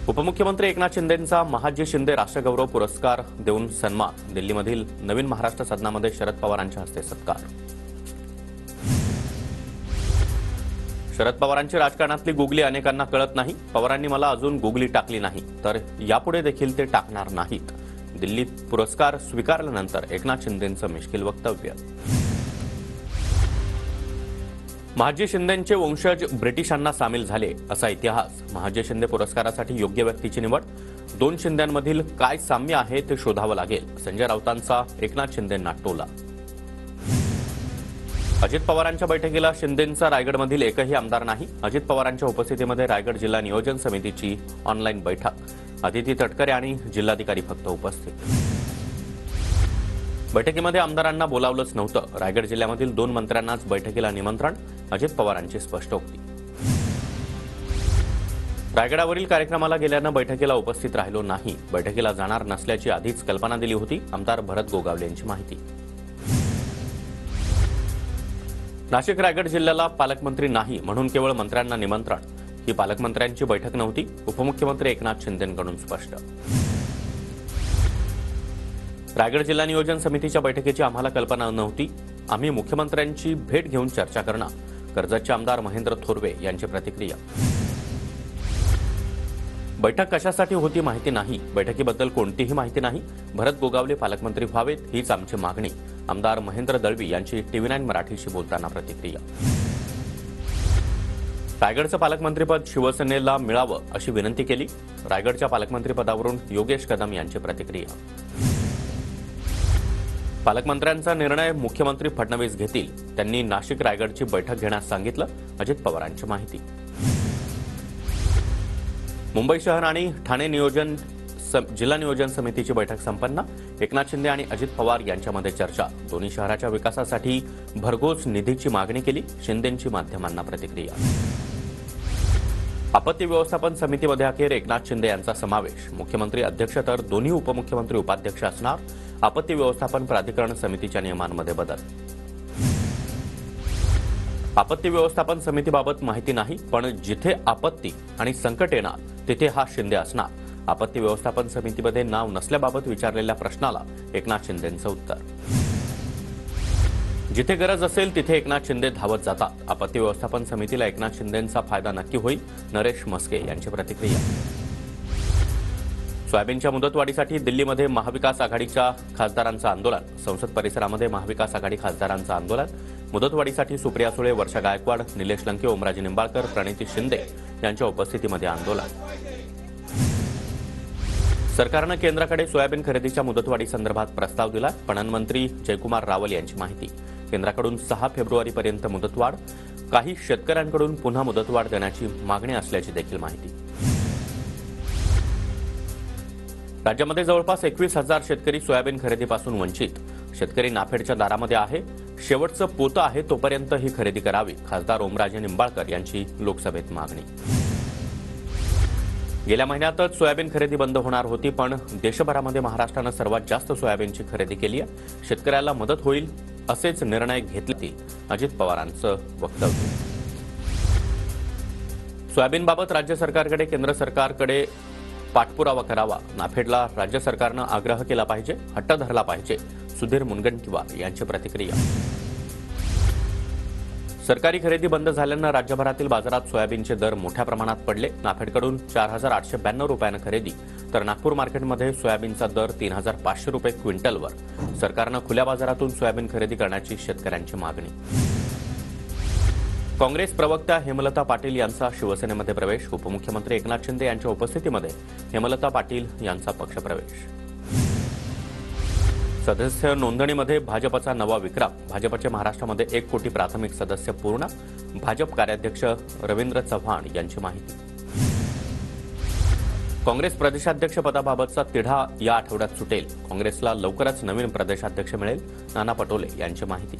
उपमुख्यमंत्री एकनाथ शिंदेंचा महाजी शिंदे राष्ट्रगौरव पुरस्कार देऊन सन्मान। दिल्लीमधील नवीन महाराष्ट्र सदनामध्ये शरद पवारांच्या हस्ते सत्कार। शरद पवारांची राजकारणातली गुगली अनेकांना कळत नाही। पवारांनी मला अजून गुगली टाकली नाही तर यापुढे देखील ते टाकणार नाहीत। दिल्लीत पुरस्कार स्वीकारल्यानंतर एकनाथ शिंदेंचं मिश्किल वक्तव्य। महाजी शिंदेंचे वंशज ब्रिटिशांना सामील झाले असा इतिहास। महाजी शिंदे पुरस्कारासाठी योग्य व्यक्तीची निवड। दोन शिंद्यांमधील काय साम्य आहे ते शोधावं लागेल। संजय राऊतांचा एकनाथ शिंदेंना टोला। अजित पवारांच्या बैठकीला शिंदेंचा रायगडमधील एकही आमदार नाही। अजित पवारांच्या उपस्थितीमध्ये रायगड जिल्हा नियोजन समितीची ऑनलाईन बैठक। अदिती तटकरे आणि जिल्हाधिकारी फक्त उपस्थित। बैठकीमध्ये आमदारांना बोलावलंच नव्हतं। रायगड जिल्ह्यामधील 2 मंत्र्यांनाच बैठकीला निमंत्रण। अजित पवारांची स्पष्टोक्ती। रायगडावरील कार्यक्रमाला गेल्यानं बैठकीला उपस्थित राहिलो नाही। बैठकीला जाणार नसल्याची आधीच कल्पना दिली होती। आमदार भरत गोगावले यांची माहिती। नाशिक रायगड जिल्ह्याला पालकमंत्री नाही म्हणून केवळ मंत्र्यांना निमंत्रण। ही पालकमंत्र्यांची बैठक नव्हती। उपमुख्यमंत्री एकनाथ शिंदेंकडून स्पष्ट। रायगड जिल्हा नियोजन समितीच्या बैठकीची आम्हाला कल्पना नव्हती। आम्ही मुख्यमंत्र्यांची भेट घेऊन चर्चा करणार। कर्जतचे आमदार महेंद्र थोरवे यांची प्रतिक्रिया। बैठक कशासाठी होती माहिती नाही। बैठकीबद्दल कोणतीही माहिती नाही। भरत गोगावले पालकमंत्री व्हावेत हीच आमची मागणी। आमदार महेंद्र दळवी यांची TV9 मराठीशी बोलताना प्रतिक्रिया। रायगडचं पालकमंत्रीपद शिवसेनेला मिळावं अशी विनंती केली। रायगडच्या पालकमंत्रीपदावरून योगेश कदम यांची प्रतिक्रिया। पालकमंत्र्यांचा निर्णय मुख्यमंत्री फडणवीस घेतील। त्यांनी नाशिक रायगडची बैठक घेण्यास सांगितलं। अजित पवारांची माहिती। मुंबई शहर आणि ठाणे जिल्हा नियोजन समितीची बैठक संपन्न। एकनाथ शिंदे आणि अजित पवार यांच्यामध्ये चर्चा। दोन्ही शहराच्या विकासासाठी भरघोस निधीची मागणी केली। शिंदेंची माध्यमांना प्रतिक्रिया। आपत्ती व्यवस्थापन समितीमध्ये अखेर एकनाथ शिंदे यांचा समावेश। मुख्यमंत्री अध्यक्ष तर दोन्ही उपमुख्यमंत्री उपाध्यक्ष असणार। आपत्ती व्यवस्थापन प्राधिकरण समितीच्या नियमांमध्ये बदल। आपत्ती व्यवस्थापन समितीबाबत माहिती नाही पण जिथे आपत्ती आणि संकट येणार तिथे हा शिंदे असणार। आपत्ती व्यवस्थापन समितीमध्ये नाव नसल्याबाबत विचारलेल्या प्रश्नाला एकनाथ शिंदेंचं उत्तर। जिथे गरज असेल तिथे एकनाथ शिंदे धावत जातात। आपत्ती व्यवस्थापन समितीला एकनाथ शिंदेंचा फायदा नक्की होईल। नरेश मस्के यांची प्रतिक्रिया। सोयाबीनच्या मुदतवाढीसाठी दिल्लीमध्ये महाविकास आघाडीच्या खासदारांचं आंदोलन। संसद परिसरामध्ये महाविकास आघाडी खासदारांचं आंदोलन। मुदतवाढीसाठी सुप्रिया सुळे, वर्षा गायकवाड, निलेश लंके, ओमराजे निंबाळकर, प्रणिती शिंदे यांच्या उपस्थितीमध्ये आंदोलन। सरकारनं केंद्राकडे सोयाबीन खरेदीच्या मुदतवाढीसंदर्भात प्रस्ताव दिला। पणन मंत्री जयकुमार रावल यांची माहिती। केंद्राकडून 6 फेब्रुवारीपर्यंत मुदतवाढ। काही शेतकऱ्यांकडून पुन्हा मुदतवाढ देण्याची मागणी असल्याची देखील माहिती। राज्यामध्ये जवळपास 21,000 शेतकरी सोयाबीन खरेदीपासून वंचित। शेतकरी नाफेडच्या दारामध्ये आहे। शेवटचं पोतं आहे तोपर्यंत ही खरेदी करावी। खासदार ओमराजे निंबाळकर यांची लोकसभेत मागणी। गेल्या महिन्यातच सोयाबीन खरेदी बंद होणार होती पण देशभरामध्ये महाराष्ट्रानं सर्वात जास्त सोयाबीनची खरेदी केली आहे। शेतकऱ्याला मदत होईल असेच निर्णय घेतले। अजित पवारांचं वक्तव्य। सोयाबीनबाबत राज्य सरकारकडे केंद्र सरकारकडे पाठपुरावा करावा। नाफेडला राज्य सरकारनं आग्रह केला पाहिजे, हट्ट धरला पाहिजे। सुधीर मुनगंटीवार यांची प्रतिक्रिया। सरकारी खरेदी बंद झाल्यानं राज्यभरातील बाजारात सोयाबीनचे दर मोठ्या प्रमाणात पडले। नाफेडकडून 4,892 रुपयानं खरेदी तर नागपूर मार्केटमध्ये सोयाबीनचा दर 3,500 रुपये क्विंटलवर। सरकारनं खुल्या बाजारातून सोयाबीन खरेदी करण्याची शेतकऱ्यांची मागणी। काँग्रेस प्रवक्त्या हेमलता पाटील यांचा शिवसेनेमध्ये प्रवेश। उपमुख्यमंत्री एकनाथ शिंदे यांच्या उपस्थितीमध्ये हेमलता पाटील यांचा पक्षप्रवेश। सदस्य नोंदणीमध्ये भाजपचा नवा विक्रम। भाजपचे महाराष्ट्रामध्ये 1 कोटी प्राथमिक सदस्य पूर्ण। भाजप कार्याध्यक्ष रवींद्र चव्हाण यांची माहिती। काँग्रेस प्रदेशाध्यक्ष पदाबाबतचा तिढा या आठवड्यात सुटेल। काँग्रेसला लवकरच नवीन प्रदेशाध्यक्ष मिळेल। नाना पटोले यांची माहिती।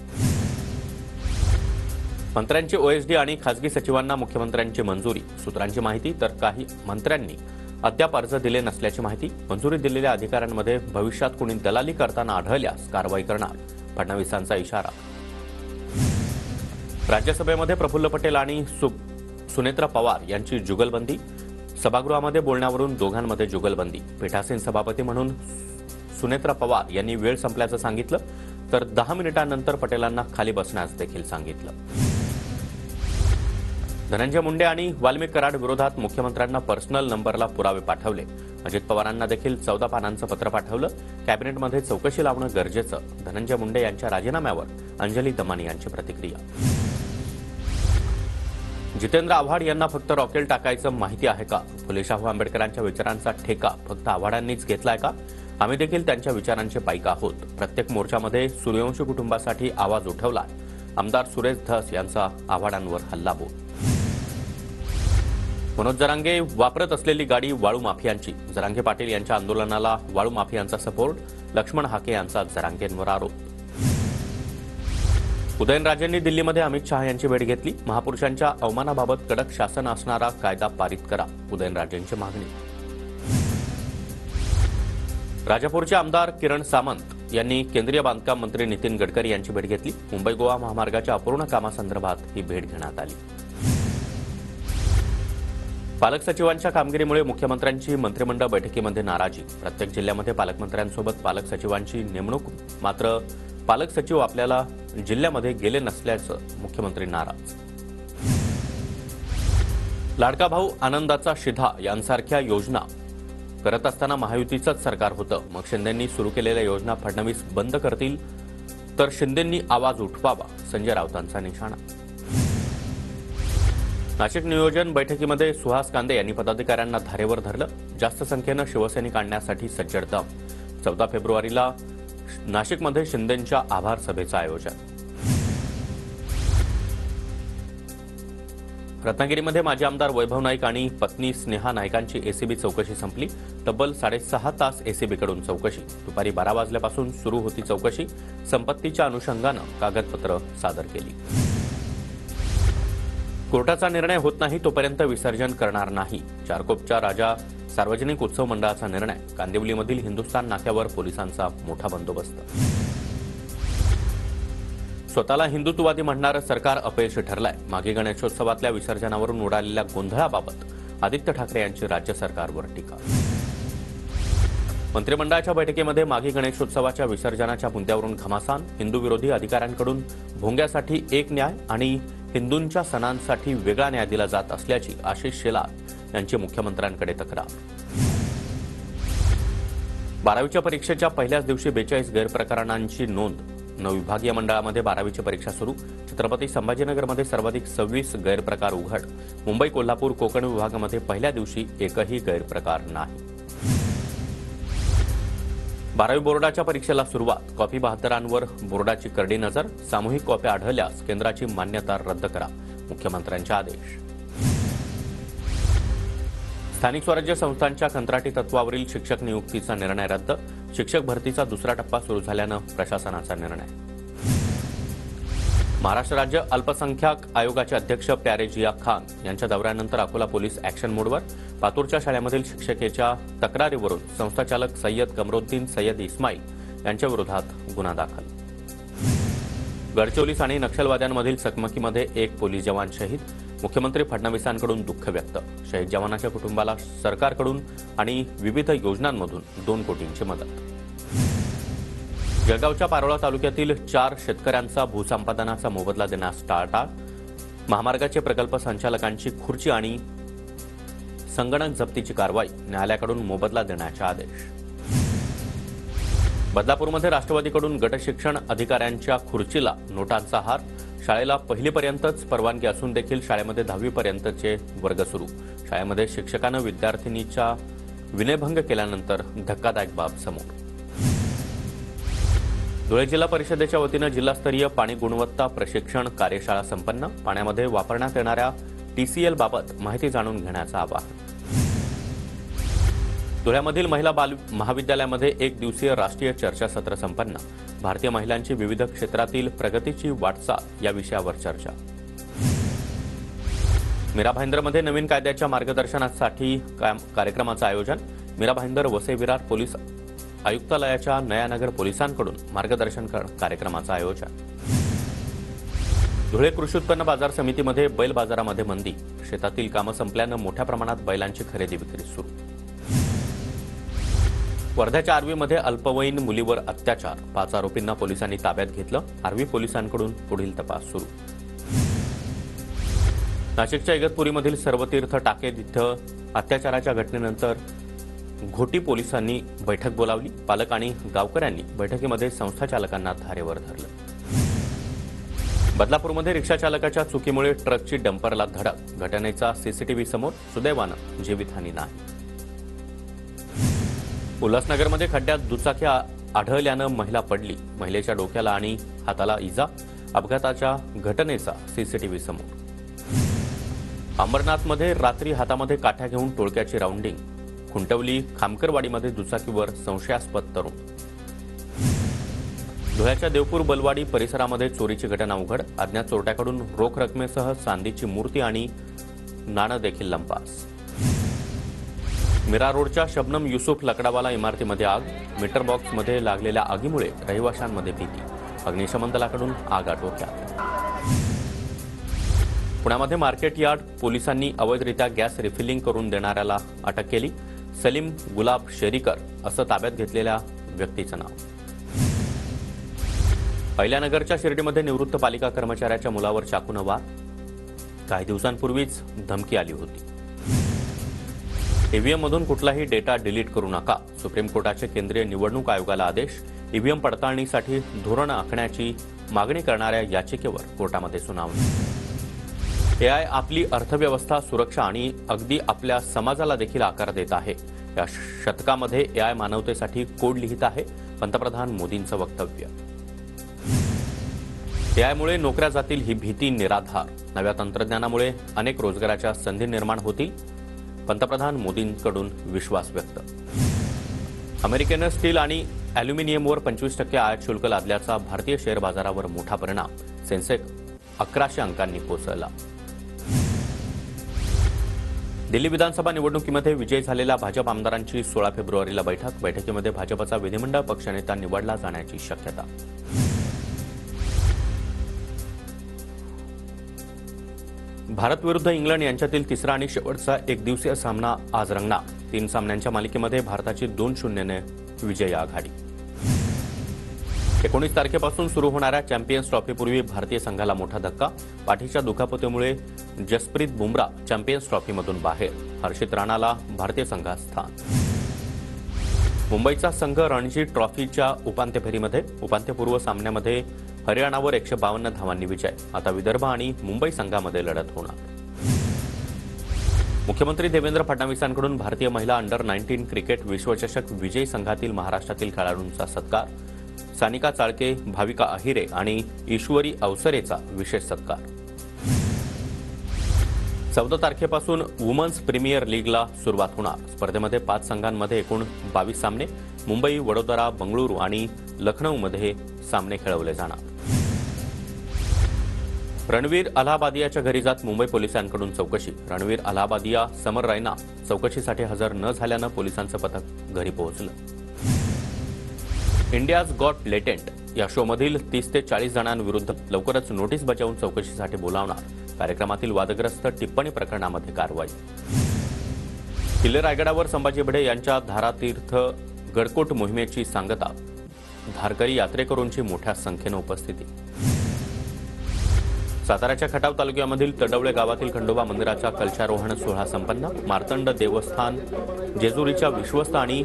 मंत्र्यांची OSD आणि खासगी सचिवांना मुख्यमंत्र्यांची मंजुरी। सूत्रांची माहिती तर काही मंत्र्यांनी अद्याप अर्ज दिले नसल्याची माहिती। मंजुरी दिलेल्या अधिकाऱ्यांमध्ये भविष्यात कुणी दलाली करताना आढळल्यास कारवाई करणार। फडणवीसांचा इशारा। राज्यसभेमध्ये प्रफुल्ल पटेल आणि सुनेत्रा पवार यांची जुगलबंदी। सभागृहामध्ये बोलण्यावरून दोघांमध्ये जुगलबंदी. पीठासीन सभापती म्हणून सुनेत्रा पवार यांनी वेळ संपल्याचं सांगितलं, तर 10 मिनिटांनंतर पटेलांना खाली बसण्यास देखील सांगितलं. धनंजय मुंडे आणि वाल्मिक कराड विरोधात मुख्यमंत्र्यांना पर्सनल नंबरला पुरावे पाठवले. अजित पवारांना देखील 14 पानांचं पत्र पाठवलं. कॅबिनेटमध्ये चौकशी लावणं गरजेचं. धनंजय मुंडे यांच्या राजीनाम्यावर अंजली दमानी यांची प्रतिक्रिया. जितेंद्र आव्हाड यांना फक्त रॉकेल टाकायचं माहिती आहे का? फुले शाहू आंबेडकरांच्या विचारांचा ठेका फक्त आव्हाडांनीच घेतलाय का? आम्ही देखील त्यांच्या विचारांचे पाईक आहोत. प्रत्येक मोर्चामध्ये सूर्यवंशी कुटुंबासाठी आवाज उठवलाय. आमदार सुरेश धस यांचा आव्हाडांवर हल्लाबोल. मनोज जरांगे वापरत असलेली गाडी वाळू माफियांची. जरांगे पाटील यांच्या आंदोलनाला वाळू माफियांचा सपोर्ट. लक्ष्मण हाके यांचा जरांगेंवर आरोप. उदयनराजेंनी दिल्लीमध्ये अमित शहा यांची भेट घेतली. महापुरुषांच्या अवमानाबाबत कडक शासन असणारा कायदा पारित करा, उदयनराजेंची मागणी. राजापूरचे आमदार किरण सामंत यांनी केंद्रीय बांधकाम मंत्री नितीन गडकरी यांची भेट घेतली. मुंबई गोवा महामार्गाच्या अपूर्ण कामासंदर्भात ही भेट घेण्यात आली. पालक सचिवांच्या कामगिरीमुळे मुख्यमंत्र्यांची मंत्रिमंडळ बैठकीमध्ये नाराजी. प्रत्येक जिल्ह्यामध्ये पालकमंत्र्यांसोबत पालक सचिवांची नेमणूक. मात्र पालक सचिव आपल्याला जिल्ह्यामध्ये गेले नसल्याचं मुख्यमंत्री नाराज. लाडका भाऊ आनंदाचा शिधा यांसारख्या योजना करत असताना महायुतीचंच सरकार होतं. मग शिंदेंनी सुरू केलेल्या योजना फडणवीस बंद करतील तर शिंदेंनी आवाज उठवावा, संजय राऊतांचा निशाणा. नाशिक नियोजन बैठकीमध्ये सुहास कांदे यांनी पदाधिकाऱ्यांना धारेवर धरलं. जास्त संख्येनं शिवसैनिक आणण्यासाठी सज्जड दम. 14 फेब्रुवारीला नाशिकमध्ये शिंदेंच्या आभार सभेचं आयोजन. रत्नागिरीमध्ये माजी आमदार वैभव नाईक आणि पत्नी स्नेहा नाईकांची एसीबी चौकशी संपली. तब्बल 6.5 तास एसीबीकडून चौकशी. दुपारी 12 वाजल्यापासून सुरू होती चौकशी. संपत्तीच्या अनुषंगानं कागदपत्र सादर केली. कोर्टाचा निर्णय होत नाही तोपर्यंत विसर्जन करणार नाही. चारकोपच्या राजा सार्वजनिक उत्सव मंडळाचा निर्णय. कांदिवलीमधील हिंदुस्थान नाक्यावर पोलिसांचा मोठा बंदोबस्त. स्वतःला हिंदुत्ववादी म्हणणारं सरकार अपयशी ठरलंय. मागे गणेशोत्सवातल्या विसर्जनावरून उडालेल्या गोंधळाबाबत आदित्य ठाकरे यांची राज्य सरकारवर टीका. मंत्रिमंडळाच्या बैठकीमध्ये मागे गणेशोत्सवाच्या विसर्जनाच्या मुद्द्यावरून घमासान. हिंदू विरोधी अधिकाऱ्यांकडून भोंग्यासाठी एक न्याय आणि हिंदूंच्या सणांसाठी वेगळा न्याय दिला जात असल्याची आशिष शेलार यांची मुख्यमंत्र्यांकडे तक्रार. 12वीच्या परीक्षेच्या पहिल्याच दिवशी 42 गैरप्रकरणांची नोंद. 9 विभागीय मंडळामध्ये 12वीची परीक्षा सुरू. छत्रपती संभाजीनगरमध्ये सर्वाधिक 26 गैरप्रकार उघड. मुंबई, कोल्हापूर, कोकण विभागामध्ये पहिल्या दिवशी एकही गैरप्रकार नाही. 12वी बोर्डाच्या परीक्षेला सुरुवात. कॉपी बहाद्दरांवर बोर्डाची करडी नजर. सामूहिक कॉप्या आढळल्यास केंद्राची मान्यता रद्द करा, मुख्यमंत्र्यांचे आदेश. स्थानिक स्वराज्य संस्थांच्या कंत्राटी तत्वावरील शिक्षक नियुक्तीचा निर्णय रद्द. शिक्षक भरतीचा दुसरा टप्पा सुरू झाल्यानं प्रशासनाचा निर्णय. महाराष्ट्र राज्य अल्पसंख्याक आयोगाचे अध्यक्ष प्यारे जिया खान यांच्या दौऱ्यानंतर अकोला पोलीस ॲक्शन मोडवर. पातूरच्या शाळेमधील शिक्षकेच्या तक्रारीवरून संस्थाचालक सय्यद कमरोद्दीन सय्यद इस्माईल यांच्या विरोधात गुन्हा दाखल. गडचिरोली आणि नक्षलवाद्यांमधील चकमकीमध्ये एक पोलीस जवान शहीद. मुख्यमंत्री फडणवीसांकडून दुःख व्यक्त. शहीद जवानाच्या कुटुंबाला सरकारकडून आणि विविध योजनांमधून 2 कोटींची मदत. जळगावच्या पारोळा तालुक्यातील 4 शेतकऱ्यांचा भूसंपादनाचा मोबदला देण्यास टाळाटाळ. महामार्गाचे प्रकल्प संचालकांची खुर्ची आणि संगणक जप्तीची कारवाई. न्यायालयाकडून मोबदला देण्याचे आदेश. बदलापूरमध्ये राष्ट्रवादीकडून गटशिक्षण अधिकाऱ्यांच्या खुर्चीला नोटांचा हार. शाळेला पहिलीपर्यंतच परवानगी असून देखील शाळेमध्ये 10वी पर्यंतचे वर्ग सुरू. शाळेमध्ये शिक्षकानं विद्यार्थिनीचा विनयभंग केल्यानंतर धक्कादायक बाब समोर. धुळे जिल्हा परिषदेच्या वतीनं जिल्हास्तरीय पाणी गुणवत्ता प्रशिक्षण कार्यशाळा संपन्न. पाण्यामध्ये वापरण्यात येणाऱ्या TCL बाबत माहिती जाणून घेण्याचं आवाहन. धुळ्यामधील महिला बाल महाविद्यालयामध्ये 1 दिवसीय राष्ट्रीय चर्चासत्र संपन्न. भारतीय महिलांची विविध क्षेत्रातील प्रगतीची वाटचाल या विषयावर चर्चा. मीरा भाईंदरमध्ये नवीन कायद्याच्या मार्गदर्शनासाठी कार्यक्रमाचं आयोजन. मीरा भाईंदर वसई विरार पोलीस आयुक्तालयाच्या नयानगर पोलिसांकडून मार्गदर्शन कार्यक्रमाचं आयोजन. धुळे कृषी उत्पन्न बाजार समितीमध्ये बैल बाजारामध्ये मंदी, शेतातील कामं संपल्यानं मोठ्या प्रमाणात बैलांची खरेदी विक्री सुरू. वर्ध्याच्या आर्वीमध्ये अल्पवयीन मुलीवर अत्याचार, 5 आरोपींना पोलिसांनी ताब्यात घेतलं. आर्वी पोलिसांकडून पुढील तपास सुरू. नाशिकच्या इगतपुरीमधील सर्वतीर्थ टाकेद इथं अत्याचाराच्या घटनेनंतर घोटी पोलिसांनी बैठक बोलावली. पालक आणि गावकऱ्यांनी बैठकीमध्ये संस्था चालकांना धारेवर धरलं. बदलापूरमध्ये रिक्षा चालकाच्या चुकीमुळे ट्रकची डंपरला धडक, घटनेचा सीसीटीव्ही समोर. सुदैवानं जीवितहानी नाही. उल्हासनगरमध्ये खड्ड्यात दुचाकी आढळल्यानं महिला पडली. महिलेच्या डोक्याला आणि हाताला इजा, अपघाताच्या घटनेचा सीसीटीव्ही समोर. अंबरनाथमध्ये रात्री हातामध्ये काठ्या घेऊन टोळक्याची राऊंडिंग, खुंटवली खामकरवाडीमध्ये दुचाकीवर संशयास्पद तरुण. धुळ्याच्या देवपूर बलवाडी परिसरामध्ये चोरीची घटना उघड, अज्ञात चोरट्याकडून रोख रकमेसह चांदीची मूर्ती आणि नाणं देखील लंपास. मीरा रोडच्या शबनम युसुफ लकडावाला इमारतीमध्ये आग, मीटर बॉक्समध्ये लागलेल्या आगीमुळे रहिवाशांमध्ये भीती, अग्निशमन दलाकडून आग आटोक्यात. पुण्यामध्ये मार्केट यार्ड पोलिसांनी अवैधरित्या गॅस रिफिलिंग करून देणाऱ्याला अटक केली. सलीम गुलाब शेरीकर असं ताब्यात घेतलेल्या व्यक्तीचं नाव. अहिल्यानगरच्या शिर्डीमध्ये निवृत्त पालिका कर्मचाऱ्याच्या मुलावर चाकूनं वार, काही दिवसांपूर्वीच धमकी आली होती. ईव्हीएममधून कुठलाही डेटा डिलीट करू नका, सुप्रीम कोर्टाचे केंद्रीय निवडणूक आयोगाला आदेश. ईव्हीएम पडताळणीसाठी धोरण आखण्याची मागणी करणाऱ्या याचिकेवर कोर्टामध्ये सुनावणी. एआय आपली अर्थव्यवस्था, सुरक्षा आणि अगदी आपल्या समाजाला देखील आकार देत आहे. या शतकामध्ये एआय मानवतेसाठी कोड लिहित आहे, पंतप्रधान मोदींचं वक्तव्य. एआयमुळे नोकऱ्या जातील ही भीती निराधार, नव्या तंत्रज्ञानामुळे अनेक रोजगाराच्या संधी निर्माण होतील, पंतप्रधान मोदींकडून विश्वास व्यक्त. अमेरिकेनं स्टील आणि अॅल्युमिनियमवर 25% आयात शुल्क लादल्याचा भारतीय शेअर बाजारावर मोठा परिणाम, सेन्सेक्स 1100 अंकांनी कोसळला. दिल्ली विधानसभा निवडणुकीमध्ये विजयी झालेल्या भाजप आमदारांची 16 फेब्रुवारीला बैठकीमध्ये भाजपचा विधिमंडळ पक्षनेता निवडला जाण्याची शक्यता. भारत विरुद्ध इंग्लंड यांच्यातील तिसरा आणि शेवटचा एकदिवसीय सामना आज रंगणार. 3 सामन्यांच्या मालिकेमध्ये भारताची 2-0 ने विजयी आघाडी. 19 तारखेपासून सुरू होणाऱ्या चॅम्पियन्स ट्रॉफीपूर्वी भारतीय संघाला मोठा धक्का, पाठीच्या दुखापतीमुळे जसप्रीत बुमराह चॅम्पियन्स ट्रॉफीमधून बाहेर, हर्षित राणाला भारतीय संघात स्थान. मुंबईचा संघ रणजी ट्रॉफीच्या उपांत्य फेरीमध्ये, उपांत्यपूर्व सामन्यामध्ये हरियाणावर 152 धावांनी विजय. आता विदर्भ आणि मुंबई संघामध्ये लढत होणार. मुख्यमंत्री देवेंद्र फडणवीसांकडून भारतीय महिला अंडर-19 क्रिकेट विश्वचषक विजयी संघातील महाराष्ट्रातील खेळाडूंचा सत्कार. सानिका चाळके, भाविका अहिरे आणि ईश्वरी अवसरेचा विशेष सत्कार. 14 तारखेपासून वुमन्स प्रीमियर लीगला सुरुवात होणार. स्पर्धेमध्ये 5 संघांमध्ये एकूण 22 सामने, मुंबई, वडोदरा, बंगळुरू आणि लखनौमध्ये सामने खेळवले जाणार. रणवीर अलाहाबादियाच्या घरी जात मुंबई पोलिसांकडून चौकशी. रणवीर अलाहाबादिया समर रैना चौकशीसाठी हजर न झाल्यानं पोलिसांचं पथक घरी पोहोचलं. इंडियाज गॉट लेटेंट या शोमधील 30 ते 40 जणांविरुद्ध लवकरच नोटीस बजावून चौकशीसाठी बोलावणार. कार्यक्रमातील वादग्रस्त टिप्पणी प्रकरणामध्ये कारवाई. किल्ले रायगडावर संभाजी भिडे यांच्या धारातीर्थ गडकोट मोहिमेची सांगता. धारकरी यात्रेकरूंची मोठ्या संख्येनं उपस्थिती. साताऱ्याच्या खटाव तालुक्यामधील तडवळे गावातील खंडोबा मंदिराचा कलशारोहण सोहळा संपन्न. मार्तंड देवस्थान जेजुरीच्या विश्वस्त आणि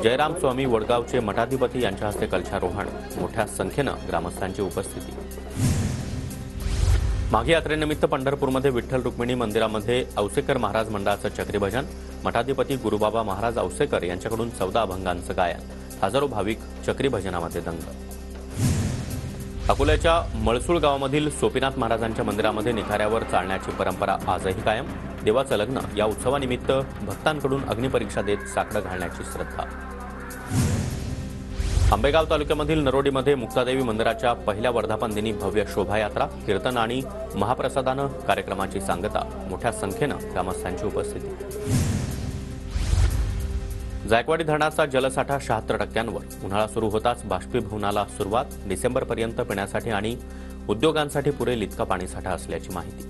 जयराम स्वामी वडगावचे मठाधिपती यांच्या हस्ते कलशारोहण, मोठ्या संख्येनं ग्रामस्थांची उपस्थिती. माघी यात्रेनिमित्त पंढरपूरमध्ये विठ्ठल रुक्मिणी मंदिरामध्ये औसेकर महाराज मंडळाचं चक्री भजन. मठाधिपती गुरुबाबा महाराज औसेकर यांच्याकडून 14 अभंगांचं गायन. हजारो भाविक चक्री भजनामध्ये दंग. अकोल्याच्या मळसूळ गावामधील सोपीनाथ महाराजांच्या मंदिरामध्ये निखाऱ्यावर चालण्याची परंपरा आजही कायम. देवाचं लग्न या उत्सवानिमित्त भक्तांकडून अग्निपरीक्षा देत साकडं घालण्याची श्रद्धा. आंबेगाव तालुक्यामधील नरोडीमध्ये मुक्तादेवी मंदिराच्या पहिल्या वर्धापन दिनी भव्य शोभायात्रा, कीर्तन आणि महाप्रसादानं कार्यक्रमाची सांगता. मोठ्या संख्येनं ग्रामस्थांची उपस्थिती. जायकवाडी धरणाचा जलसाठा 76%. उन्हाळा सुरू होताच बाष्पीभवनाला सुरुवात. डिसेंबरपर्यंत पिण्यासाठी आणि उद्योगांसाठी पुरेल इतका पाणीसाठा असल्याची माहिती.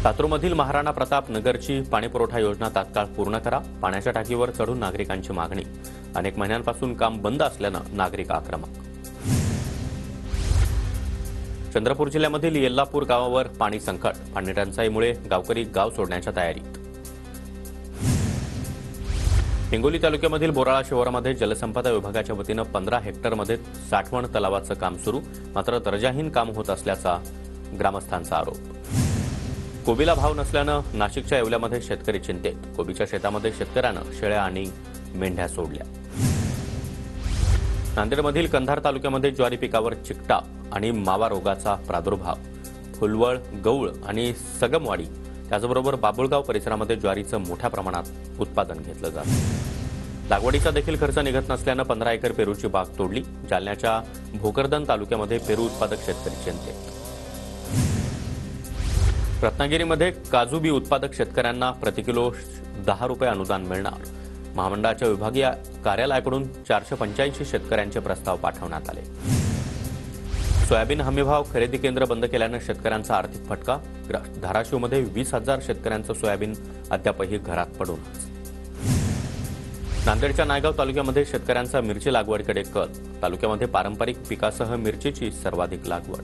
लातूरमधील महाराणा प्रताप नगरची पाणीपुरवठा योजना तात्काळ पूर्ण करा. पाण्याच्या टाकीवर चढून नागरिकांची मागणी. अनेक महिन्यांपासून काम बंद असल्यानं नागरिक आक्रमक. चंद्रपूर जिल्ह्यामधील येल्लापूर गावावर पाणी संकट. पाणी टंचाईमुळे गावकरी गाव सोडण्याच्या तयारीत. हिंगोली तालुक्यामधील बोराळा शिवारामध्ये जलसंपदा विभागाच्या वतीनं 15 हेक्टरमध्ये साठवण तलावाचं काम सुरू. मात्र दर्जाहीन काम होत असल्याचा ग्रामस्थांचा आरोप. कोबीला भाव नसल्यानं नाशिकच्या येवल्यामध्ये शेतकरी चिंतेत. कोबीच्या शेतामध्ये शेतकऱ्यानं शेळ्या आणि मेंढ्या सोडल्या. नांदेडमधील कंधार तालुक्यामध्ये ज्वारी पिकावर चिकटा आणि मावा रोगाचा प्रादुर्भाव. फुलवळ, गौळ आणि सगमवाडी त्याचबरोबर बाबुळगाव परिसरामध्ये ज्वारीचं मोठ्या प्रमाणात उत्पादन घेतलं जातं. लागवडीचा देखील खर्च निघत नसल्यानं 15 एकर पेरूची बाग तोडली. जालन्याच्या भोकरदन तालुक्यामध्ये पेरू उत्पादक शेतकरी चिंतेत. रत्नागिरीमध्ये काजू बी उत्पादक शेतकऱ्यांना प्रतिकिलो 10 रुपये अनुदान मिळणार. महामंडळाच्या विभागीय कार्यालयाकडून 485 शेतकऱ्यांचे प्रस्ताव पाठवण्यात आले. सोयाबीन हमीभाव खरेदी केंद्र बंद केल्यानं शेतकऱ्यांचा आर्थिक फटका. धाराशिवमध्ये 20,000 शेतकऱ्यांचं सोयाबीन अद्यापही घरात पडून. नांदेडच्या नायगाव तालुक्यामध्ये शेतकऱ्यांचा मिरची लागवडीकडे कल. तालुक्यामध्ये पारंपरिक पिकासह मिरचीची सर्वाधिक लागवड.